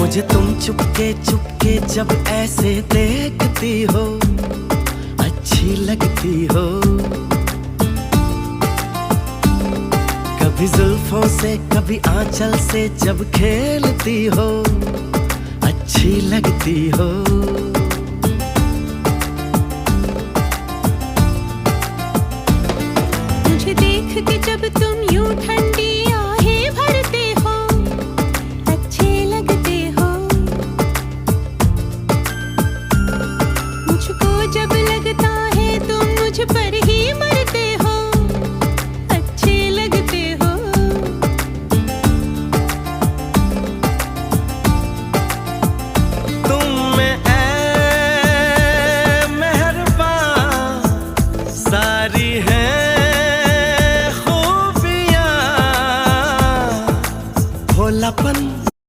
मुझे तुम चुपके चुपके जब ऐसे देखती हो, अच्छी लगती हो। कभी जुल्फों से कभी आंचल से जब खेलती हो, अच्छी लगती हो। मुझे देख के जब तुम यूं ठंडी